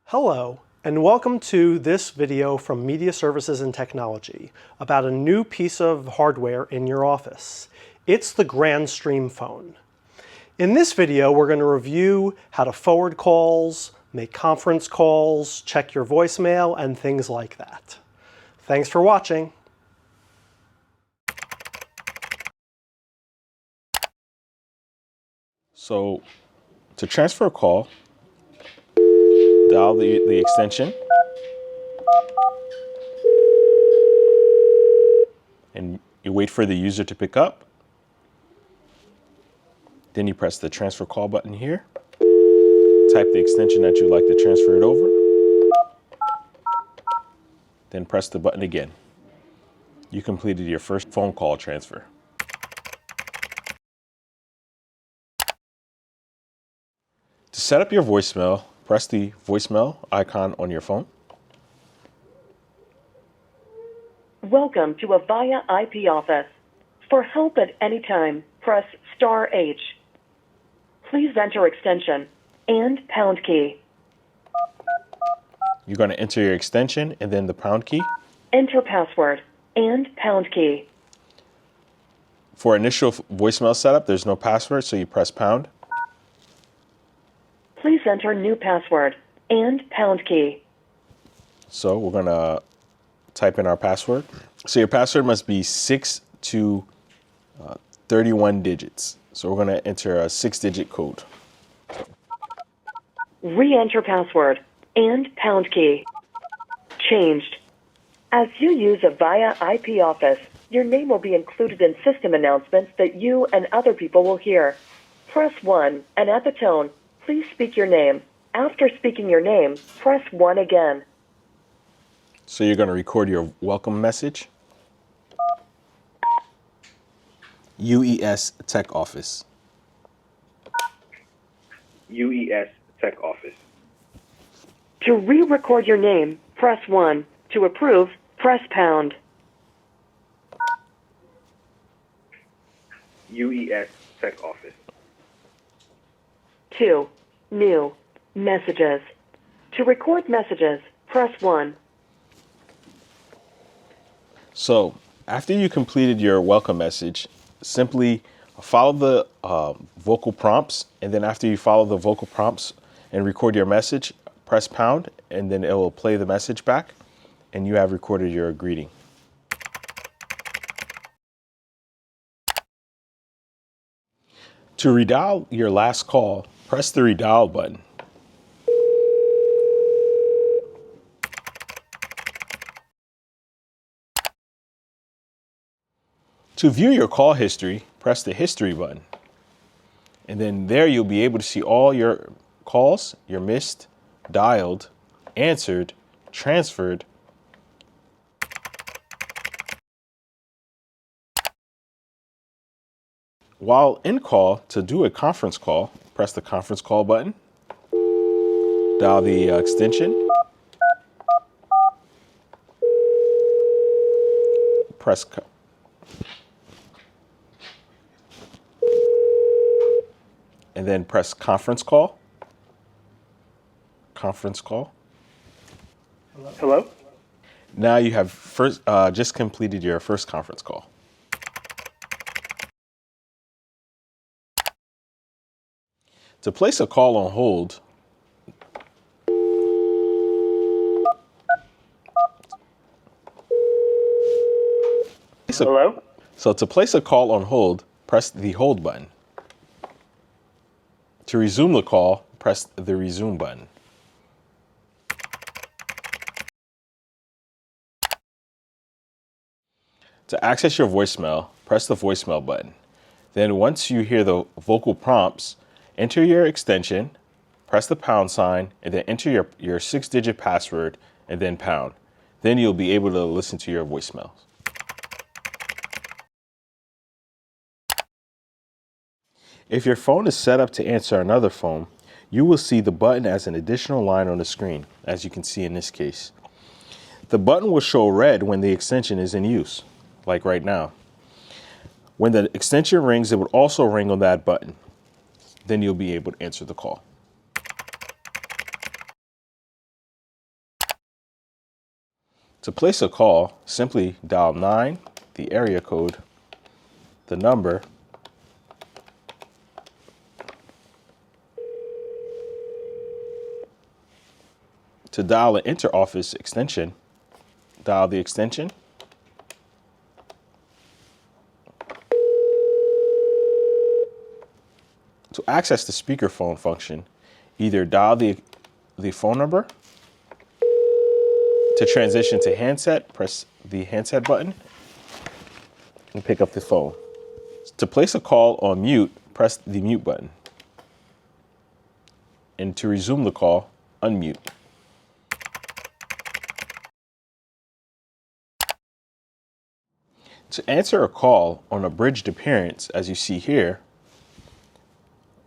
Hello, and welcome to this video from Media Services and Technology about a new piece of hardware in your office. It's the Grandstream phone. In this video, we're going to review how to forward calls, make conference calls, check your voicemail, and things like that. Thanks for watching. So to transfer a call, dial the extension and you wait for the user to pick up. Then you press the transfer call button here. Type the extension that you'd like to transfer it over. Then press the button again. You completed your first phone call transfer. To set up your voicemail, press the voicemail icon on your phone. Welcome to Avaya IP office. For help at any time, press *H. Please enter extension and pound key. You're going to enter your extension and then the pound key. Enter password and pound key. For initial voicemail setup, there's no password, so you press pound. Please enter new password and pound key. So we're going to type in our password. So your password must be 6 to 31 digits. So we're going to enter a 6-digit code. Re-enter password and pound key. Changed. As you use Avaya IP office, your name will be included in system announcements that you and other people will hear. Press 1 and at the tone, please speak your name. After speaking your name, press 1 again. So you're going to record your welcome message. UES Tech Office. UES Tech Office. To re-record your name, press 1. To approve, press pound. UES Tech Office. 2. New. Messages. To record messages, press 1. So after you completed your welcome message, simply follow the vocal prompts. And then after you follow the vocal prompts and record your message, press pound, and then it will play the message back. And you have recorded your greeting. To redial your last call, press the redial button. To view your call history, press the history button. And then there you'll be able to see all your calls, your missed, dialed, answered, transferred. While in call, to do a conference call, press the conference call button. Dial the extension. Press and then press conference call. Conference call. Hello? Now you have just completed your first conference call. To place a call on hold, Hello? So to place a call on hold, press the hold button. To resume the call, press the resume button. To access your voicemail, press the voicemail button. Then once you hear the vocal prompts, enter your extension, press the pound sign, and then enter your 6-digit password and then pound. Then you'll be able to listen to your voicemails. If your phone is set up to answer another phone, you will see the button as an additional line on the screen, as you can see in this case. The button will show red when the extension is in use, like right now. When the extension rings, it would also ring on that button. Then you'll be able to answer the call. To place a call, simply dial 9, the area code, the number, to dial an inter-office extension, dial the extension, to access the speakerphone function, either dial the phone number. To transition to handset, press the handset button and pick up the phone. To place a call on mute, press the mute button. And to resume the call, unmute. To answer a call on a bridged appearance, as you see here,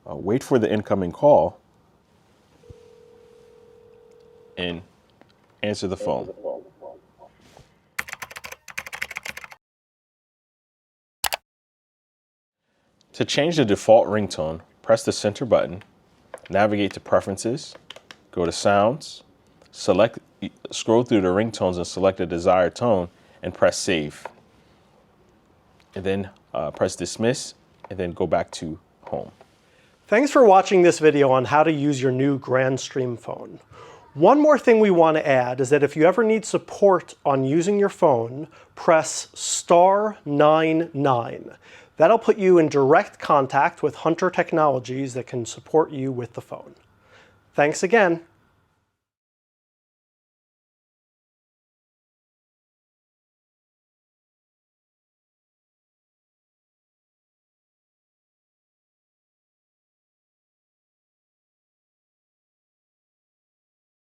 wait for the incoming call and answer the phone. To change the default ringtone, press the center button, navigate to Preferences, go to Sounds, scroll through the ringtones and select a desired tone and press Save. And then press Dismiss and then go back to Home. Thanks for watching this video on how to use your new Grandstream phone. One more thing we want to add is that if you ever need support on using your phone, press *99. That'll put you in direct contact with Hunter Technologies that can support you with the phone. Thanks again.